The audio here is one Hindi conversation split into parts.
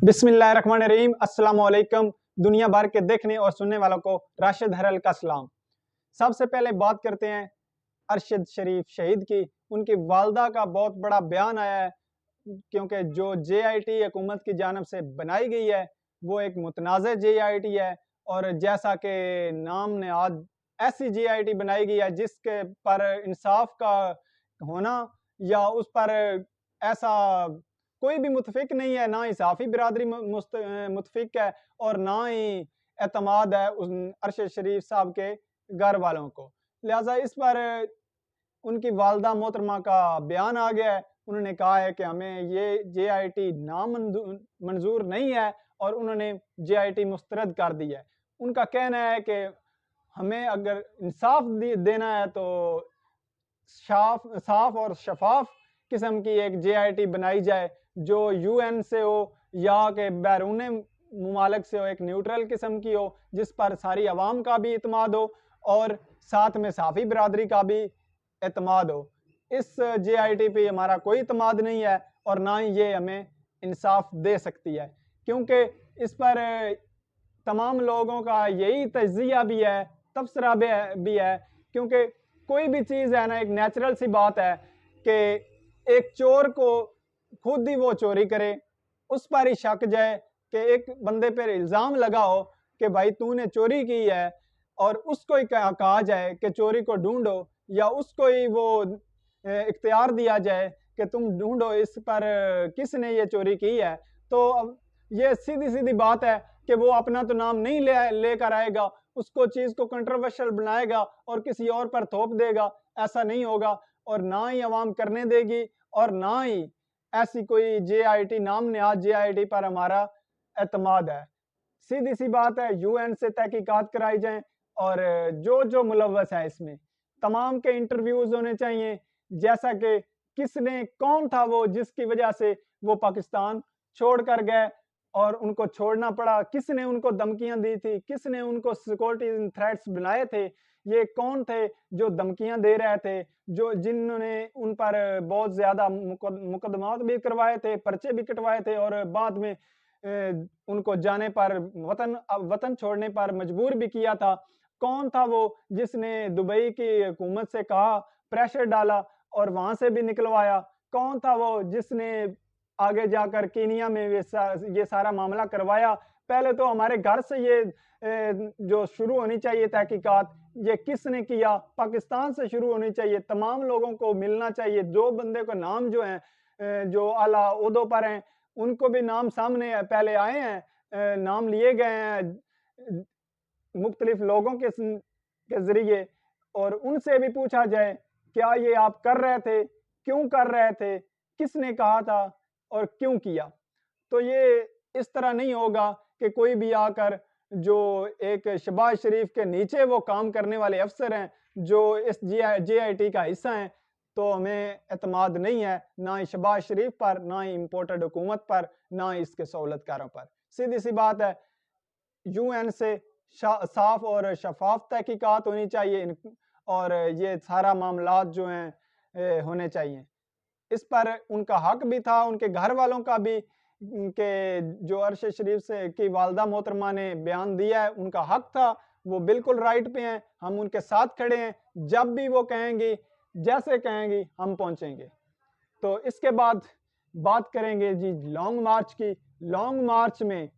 बिस्मिल्लाहिर्रहमानिर्रहीम। अस्सलाम वालेकुम। दुनिया भर के देखने और सुनने वालों को राशिद हरल का सलाम। सबसे पहले बात करते हैं अरशद शरीफ शहीद की। उनकी वालदा का बहुत बड़ा बयान आया है, क्योंकि जो JIT हुकूमत की जानब से बनाई गई है वो एक मुतनाज़ JIT है, और जैसा कि नाम ने आज ऐसी JIT बनाई गई है जिसके पर इंसाफ का होना या उस पर ऐसा कोई भी मुतफिक नहीं है, ना ही साफ़ी बिरादरी मुतफिक है और ना ही एतमाद है उस अरशद शरीफ साहब के घर वालों को। लिहाजा इस पर उनकी वालदा मोहतरमा का बयान आ गया है। उन्होंने कहा है कि हमें ये JIT मंजूर नहीं है और उन्होंने JIT मुस्तरद कर दी है। उनका कहना है कि हमें अगर इंसाफ देना है तो साफ और शफाफ किस्म की एक JIT बनाई जाए जो UN से हो या कि बैरून मुमालिक से हो, एक न्यूट्रल किस्म की हो जिस पर सारी आवाम का भी इत्मीनान हो और साथ में साफ़ी बिरादरी का भी इत्मीनान हो। इस JIT पे हमारा कोई इत्मीनान नहीं है और ना ही ये हमें इंसाफ दे सकती है, क्योंकि इस पर तमाम लोगों का यही तज्जिया भी है, तबसरा भी है, क्योंकि कोई भी चीज़ है ना, एक नेचुरल सी बात है कि एक चोर को खुद ही वो चोरी करे, उस पर ही शक जाए कि एक बंदे पर इल्ज़ाम लगा हो कि भाई तूने चोरी की है और उसको ही कहा जाए कि चोरी को ढूंढो, या उसको ही वो इख्तियार दिया जाए कि तुम ढूंढो इस पर किसने ये चोरी की है। तो अब ये सीधी सीधी बात है कि वो अपना तो नाम नहीं लेकर आएगा, उसको चीज़ को कंट्रोवर्शियल बनाएगा और किसी और पर थोप देगा। ऐसा नहीं होगा और ना ही आवाम करने देगी और ना ही ऐसी कोई JIT नाम नेहाद JIT पर हमारा एतमाद है। सीधी सी बात है, UN से तहकीकात कराई जाएं और जो मुलव्वस है इसमें तमाम के इंटरव्यूज होने चाहिए, जैसा कि किसने कौन था वो जिसकी वजह से वो पाकिस्तान छोड़ कर गए और उनको छोड़ना पड़ा, किसने उनको धमकियां दी थी, किसने उनको सिक्योरिटी थ्रेट्स बनाए थे, ये कौन थे जो धमकियां दे रहे थे, जो जिन्होंने उन पर बहुत ज़्यादा मुकदमात भी करवाए थे, पर्चे भी कटवाए थे और बाद में उनको जाने पर वतन छोड़ने पर मजबूर भी किया था। कौन था वो जिसने दुबई की हुकूमत से कहा, प्रेशर डाला और वहां से भी निकलवाया? कौन था वो जिसने आगे जाकर कीनिया में ये सारा मामला करवाया? पहले तो हमारे घर से ये जो शुरू होनी चाहिए तहकीकात, ये किसने किया, पाकिस्तान से शुरू होनी चाहिए। तमाम लोगों को मिलना चाहिए, जो बंदे को नाम जो हैं जो आला ओहदों पर हैं उनको भी नाम सामने पहले आए हैं, नाम लिए गए हैं मुख्तलिफ लोगों के जरिए, और उनसे भी पूछा जाए क्या ये आप कर रहे थे, क्यों कर रहे थे, किसने कहा था और क्यों किया। तो ये इस तरह नहीं होगा कि कोई भी आकर, जो एक शहबाज शरीफ के नीचे वो काम करने वाले अफसर हैं जो इस JIT का हिस्सा हैं, तो हमें एतमाद नहीं है ना ही शहबाज शरीफ पर, ना ही इम्पोर्टेड हुकूमत पर, ना ही इसके सहूलतकारों पर। सीधी सी बात है, UN से साफ और शफाफ तहकीकात होनी चाहिए और ये सारा मामलात जो हैं होने चाहिए। इस पर उनका हक भी था, उनके घर वालों का भी, कि जो अरशद शरीफ से की वालदा मोहतरमा ने बयान दिया है उनका हक था, वो बिल्कुल राइट पे हैं, हम उनके साथ खड़े हैं। जब भी वो कहेंगी, जैसे कहेंगी, हम पहुंचेंगे। तो इसके बाद बात करेंगे जी लॉन्ग मार्च की। लॉन्ग मार्च में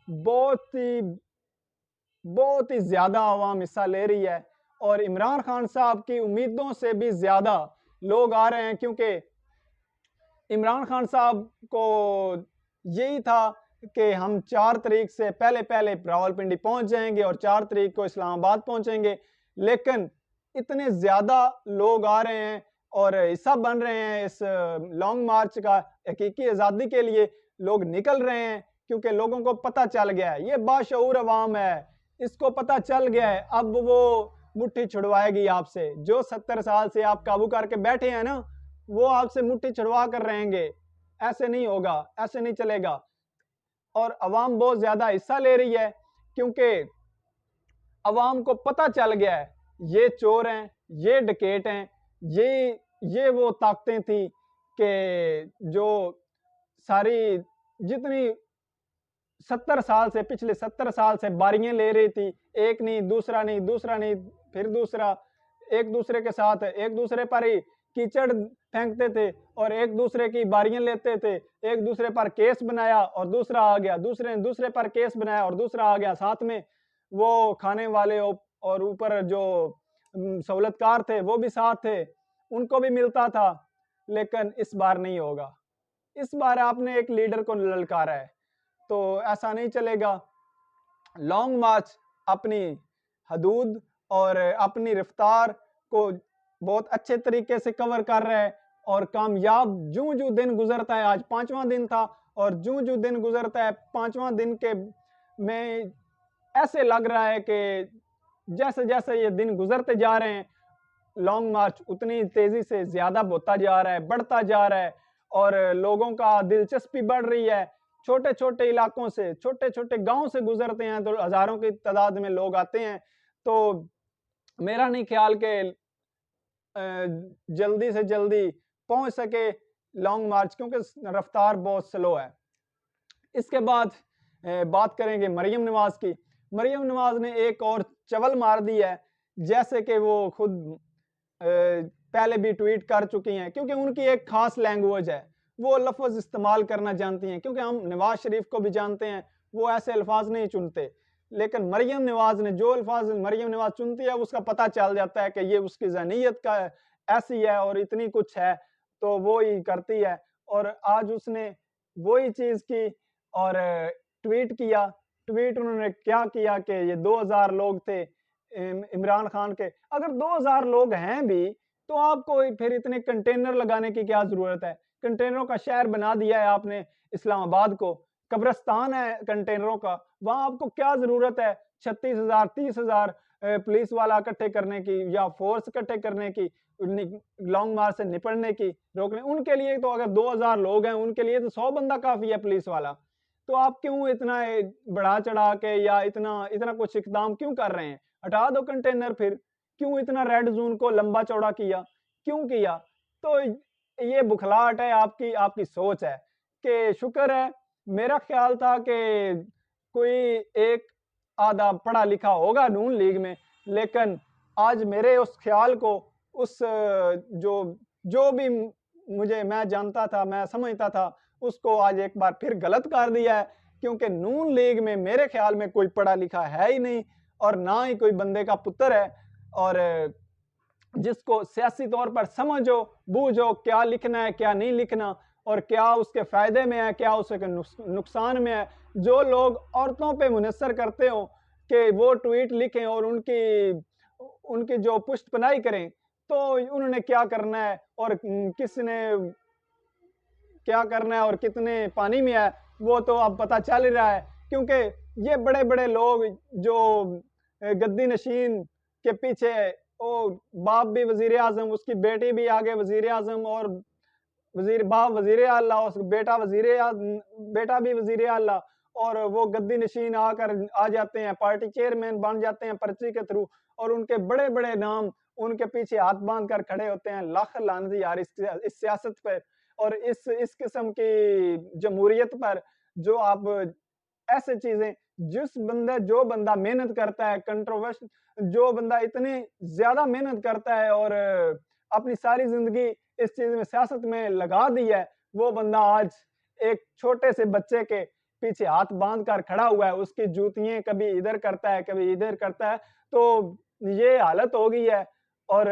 बहुत ही ज़्यादा आवाम हिस्सा ले रही है और इमरान खान साहब की उम्मीदों से भी ज़्यादा लोग आ रहे हैं, क्योंकि इमरान खान साहब को यही था कि हम 4 तारीख से पहले रावलपिंडी पहुंच जाएंगे और 4 तारीख को इस्लामाबाद पहुंचेंगे, लेकिन इतने ज़्यादा लोग आ रहे हैं और हिस्सा बन रहे हैं इस लॉन्ग मार्च का। हकीकी आज़ादी के लिए लोग निकल रहे हैं, क्योंकि लोगों को पता चल गया है, ये बाशऊर अवाम है, इसको पता चल गया है, अब वो मुट्ठी छुड़वाएगी आपसे। जो 70 साल से आप काबू करके बैठे हैं ना, वो आपसे मुट्ठी छुड़वा कर रहेंगे। ऐसे नहीं होगा, ऐसे नहीं चलेगा। और अवाम बहुत ज्यादा हिस्सा ले रही है, क्योंकि अवाम को पता चल गया है ये चोर हैं, ये डकैत हैं, ये वो ताकतें थी कि जो सारी जितनी 70 साल से, पिछले 70 साल से बारियां ले रही थी, एक नहीं, दूसरा नहीं, दूसरा नहीं, फिर दूसरा, एक दूसरे के साथ एक दूसरे पर ही कीचड़ फेंकते थे और एक दूसरे की बारियां लेते थे, एक दूसरे पर केस बनाया और दूसरा आ गया, दूसरे ने दूसरे पर केस बनाया और दूसरा आ गया, साथ में वो खाने वाले और ऊपर जो सहूलतकार थे वो भी साथ थे, उनको भी मिलता था। लेकिन इस बार नहीं होगा। इस बार आपने एक लीडर को ललकारा है, तो ऐसा नहीं चलेगा। लॉन्ग मार्च अपनी हदूद और अपनी रफ्तार को बहुत अच्छे तरीके से कवर कर रहा है और कामयाब जूं जूं दिन गुजरता है, आज 5वां दिन था और जूं जूं दिन गुजरता है 5वां दिन के में ऐसे लग रहा है कि जैसे जैसे ये दिन गुजरते जा रहे हैं, लॉन्ग मार्च उतनी तेजी से ज्यादा होता जा रहा है, बढ़ता जा रहा है और लोगों का दिलचस्पी बढ़ रही है। छोटे छोटे इलाकों से, छोटे छोटे गांव से गुजरते हैं तो हजारों की तादाद में लोग आते हैं। तो मेरा नहीं ख्याल कि जल्दी से जल्दी पहुंच सके लॉन्ग मार्च, क्योंकि रफ्तार बहुत स्लो है। इसके बाद बात करेंगे मरियम नवाज की। मरियम नवाज ने एक और चवल मार दी है, जैसे कि वो खुद पहले भी ट्वीट कर चुकी हैं, क्योंकि उनकी एक खास लैंग्वेज है, वो लफ्ज इस्तेमाल करना जानती हैं। क्योंकि हम नवाज शरीफ को भी जानते हैं, वो ऐसे अल्फाज नहीं चुनते, लेकिन मरियम नवाज ने जो अल्फाज मरियम नवाज चुनती है उसका पता चल जाता है कि ये उसकी जहनीयत का ऐसी है और इतनी कुछ है, तो वो ही करती है। और आज उसने वही चीज की और ट्वीट किया। ट्वीट उन्होंने क्या किया कि ये 2000 लोग थे इमरान खान के। अगर 2000 लोग हैं भी तो आपको फिर इतने कंटेनर लगाने की क्या जरूरत है? कंटेनरों का शहर बना दिया है आपने इस्लामाबाद को, कब्रिस्तान है कंटेनरों का, वहां आपको क्या जरूरत है 36,000 30,000 पुलिस वाला इकट्ठे करने की या फोर्स इकट्ठे करने की, लॉन्ग मार्च से निपटने की, रोकने? उनके लिए तो अगर 2000 लोग हैं, उनके लिए तो 100 बंदा काफी है पुलिस वाला। तो आप क्यों इतना बढ़ा चढ़ा के या इतना इतना कुछ इकदाम क्यों कर रहे हैं? हटा दो कंटेनर फिर। क्यों इतना रेड जोन को लंबा चौड़ा किया? क्यों किया? तो ये बुखलाहट है आपकी, आपकी सोच है कि शुक्र है, मेरा ख्याल था कि कोई एक आधा पढ़ा लिखा होगा नून लीग में, लेकिन आज मेरे उस ख्याल को, उस जो जो भी मुझे मैं जानता था, मैं समझता था, उसको आज एक बार फिर गलत कर दिया है। क्योंकि नून लीग में मेरे ख्याल में कोई पढ़ा लिखा है ही नहीं और ना ही कोई बंदे का पुत्र है, और जिसको सियासी तौर पर समझो बूझो क्या लिखना है क्या नहीं लिखना और क्या उसके फायदे में है क्या उसके नुकसान में है। जो लोग औरतों पे मुनसर करते हो कि वो ट्वीट लिखें और उनकी उनकी जो पुष्ट पनाही करें, तो उन्होंने क्या करना है और किसने क्या करना है और कितने पानी में है वो तो अब पता चल ही रहा है। क्योंकि ये बड़े बड़े लोग जो गद्दी नशीन के पीछे, ओ बाप भी वजीर आजम, उसकी बेटी भी आगे वजीर आजम, और बाप वजीर आला, उसका बेटा भी वजीर आला, और वो गद्दी नशीन आकर आ जाते हैं, पार्टी चेयरमैन बन जाते हैं पर्ची के थ्रू, और उनके बड़े बड़े नाम उनके पीछे हाथ बांध कर खड़े होते हैं। लाख लानती यार इस सियासत पर और इस किस्म की जमहूरियत पर, जो आप ऐसे चीजें, जो बंदा मेहनत करता है, कंट्रोवर्स, जो बंदा इतनी ज्यादा मेहनत करता है और अपनी सारी जिंदगी इस चीज में, सियासत में लगा दी है, वो बंदा आज एक छोटे से बच्चे के पीछे हाथ बांध कर खड़ा हुआ है, उसकी जूतियां कभी इधर करता है कभी इधर करता है। तो ये हालत हो गई है। और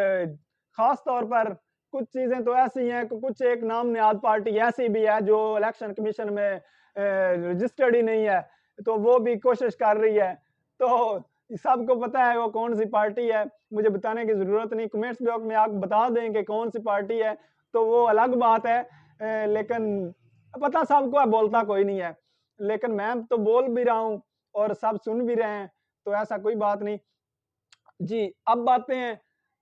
खास तौर पर कुछ चीजें तो ऐसी हैं कि कुछ एक नाम निहाद पार्टी ऐसी भी है जो इलेक्शन कमीशन में रजिस्टर्ड ही नहीं है, तो वो भी कोशिश कर रही है। तो सबको पता है वो कौन सी पार्टी है, मुझे बताने की जरूरत नहीं, कमेंट्स बॉक्स में आप बता दें कि कौन सी पार्टी है, तो वो अलग बात है। लेकिन पता सबको है, बोलता कोई नहीं है। लेकिन मैं तो बोल भी रहा हूँ और सब सुन भी रहे हैं, तो ऐसा कोई बात नहीं जी। अब बातें हैं,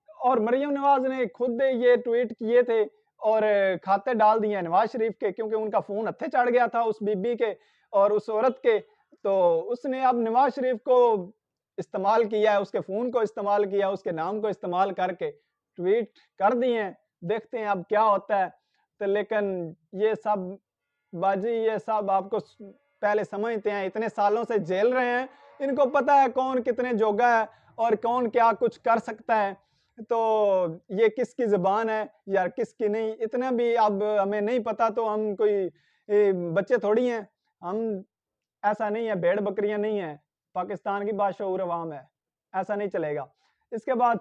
और मरियम नवाज ने खुद ये ट्वीट किए थे और खाते डाल दिए नवाज शरीफ के, क्योंकि उनका फोन हत्थे चढ़ गया था उस बीबी के और उस औरत के। तो उसने अब नवाज शरीफ को इस्तेमाल किया है, उसके फोन को इस्तेमाल किया, उसके नाम को इस्तेमाल करके ट्वीट कर दिए हैं। देखते हैं अब क्या होता है। तो लेकिन ये सब बाजी, ये सब आपको पहले समझते हैं, इतने सालों से झेल रहे हैं, इनको पता है कौन कितने जोगा है और कौन क्या कुछ कर सकता है। तो ये किसकी ज़ुबान है या किसकी नहीं, इतना भी अब हमें नहीं पता, तो हम कोई बच्चे थोड़ी हैं। हम ऐसा नहीं है, भेड़ बकरियां नहीं है, पाकिस्तान की बाशऊर अवाम है, ऐसा नहीं चलेगा। इसके बाद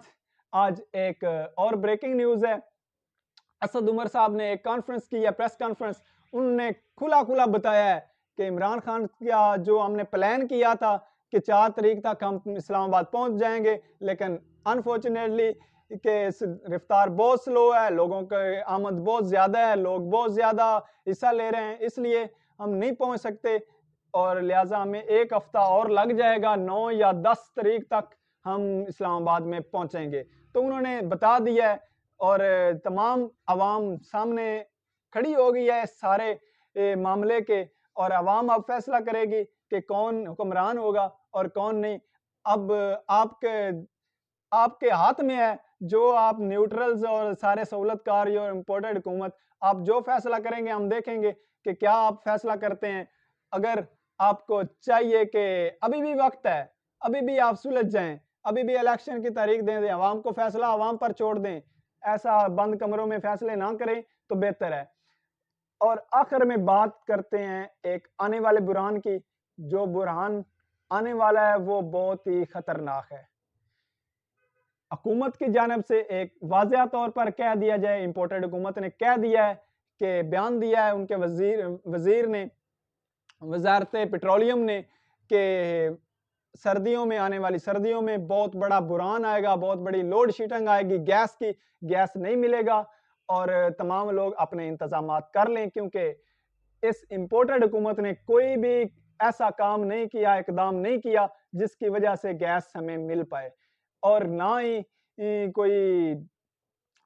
आज एक और ब्रेकिंग न्यूज़ है। असद उमर साहब ने एक कॉन्फ्रेंस की है, प्रेस कॉन्फ्रेंस। उन्होंने खुला बताया है कि इमरान खान का जो हमने प्लान किया था कि 4 तारीख तक हम इस्लामाबाद पहुंच जाएंगे, लेकिन अनफॉर्चुनेटली कि रफ्तार बहुत स्लो है, लोगों की आमद बहुत ज़्यादा है, लोग बहुत ज़्यादा हिस्सा ले रहे हैं, इसलिए हम नहीं पहुंच सकते और लिहाजा हमें 1 हफ्ता और लग जाएगा, 9 या 10 तारीख तक हम इस्लामाबाद में पहुंचेंगे। तो उन्होंने बता दिया है और तमाम अवाम सामने खड़ी हो गई है इस सारे मामले के, और अवाम अब फैसला करेगी कि कौन हुक्मरान होगा और कौन नहीं। अब आपके हाथ में है, जो आप न्यूट्रल्स और सारे सहूलतकार और इम्पोर्टेड हुकूमत, आप जो फैसला करेंगे हम देखेंगे कि क्या आप फैसला करते हैं। अगर आपको चाहिए कि अभी भी वक्त है, अभी भी आप सुलझ जाएं, अभी भी इलेक्शन की तारीख दे दें, अवाम को फैसला अवाम पर छोड़ दें, ऐसा बंद कमरों में फैसले ना करें तो बेहतर है। और आखिर में बात करते हैं एक आने वाले बुरहान की। जो बुरहान आने वाला है वो बहुत ही खतरनाक है। हुकूमत की जानब से एक वाज़ेह तौर पर कह दिया जाए, इम्पोर्टेड हुकूमत ने कह दिया है कि बयान दिया है उनके वज़ीर ने, वजारत पेट्रोलियम ने, कि सर्दियों में, आने वाली सर्दियों में बहुत बड़ा बुरहान आएगा, बहुत बड़ी लोड शेडिंग आएगी, गैस नहीं मिलेगा और तमाम लोग अपने इंतजामात कर लें, क्योंकि इस इम्पोर्टेड हुकूमत ने कोई भी ऐसा काम नहीं किया, इकदाम नहीं किया जिसकी वजह से गैस हमें मिल पाए। और ना ही कोई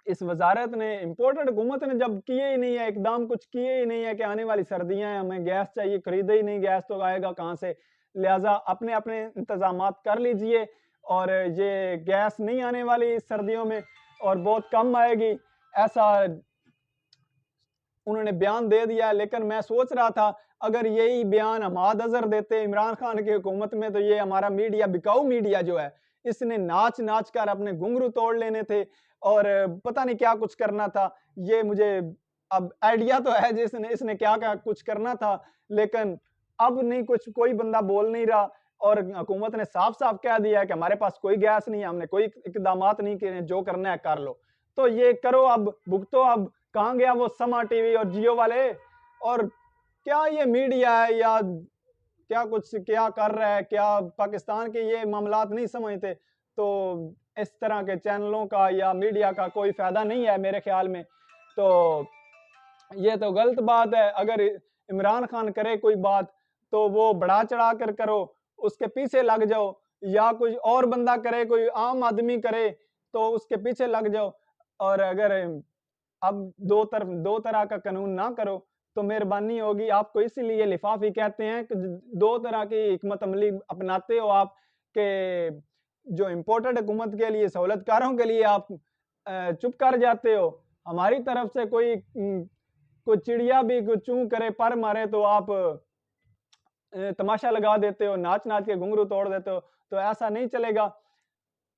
इस वजारत ने, इम्पोर्टेड हुकूमत ने जब किए ही नहीं है इकदाम, कुछ किए ही नहीं है कि आने वाली सर्दियां हैं, हमें गैस चाहिए, खरीदे ही नहीं, गैस तो आएगा कहाँ से। लिहाजा अपने अपने इंतजामात कर लीजिए, और ये गैस नहीं आने वाली सर्दियों में और बहुत कम आएगी, ऐसा उन्होंने बयान दे दिया। लेकिन मैं सोच रहा था अगर यही बयान हमाद अजहर देते इमरान खान की हुकूमत में, तो ये हमारा मीडिया, बिकाऊ मीडिया जो है, इसने नाच कर अपने घुंघरू तोड़ लेने थे और पता नहीं क्या कुछ करना था। ये मुझे अब आइडिया तो है जिसने इसने क्या क्या कुछ करना था, लेकिन अब नहीं, कुछ कोई बंदा बोल नहीं रहा और हुकूमत ने साफ साफ कह दिया है कि हमारे पास कोई गैस नहीं है, हमने कोई इकदामात नहीं किए, जो करना है कर लो। तो ये करो, अब भुगतो। अब कहाँ गया वो समा टीवी और जियो वाले, और क्या ये मीडिया है या क्या कुछ क्या कर रहा है, क्या पाकिस्तान के ये मामलात नहीं समझते। तो इस तरह के चैनलों का या मीडिया का कोई फायदा नहीं है मेरे ख्याल में। तो ये तो गलत बात है। अगर इमरान खान करे कोई बात तो वो बढ़ा चढ़ा कर करो, उसके पीछे लग जाओ, या कोई और बंदा करे, कोई आम आदमी करे तो उसके पीछे लग जाओ। और अगर अब दो तरह का कानून ना करो तो मेहरबानी होगी। आपको इसीलिए लिफाफी कहते हैं कि 2 तरह की हिकमत अमली अपनाते हो आप, के जो इम्पोर्टेड हुकूमत के लिए, सहूलतकारों के लिए आप चुप कर जाते हो। हमारी तरफ से कोई चिड़िया भी कोई चूं करे, पर मारे तो आप तमाशा लगा देते हो, नाच के घुंघरू तोड़ देते हो। तो ऐसा नहीं चलेगा।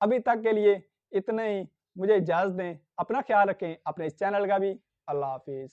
अभी तक के लिए इतना ही, मुझे इजाज़त दें, अपना ख्याल रखें, अपने इस चैनल का भी। अल्लाह हाफिज़।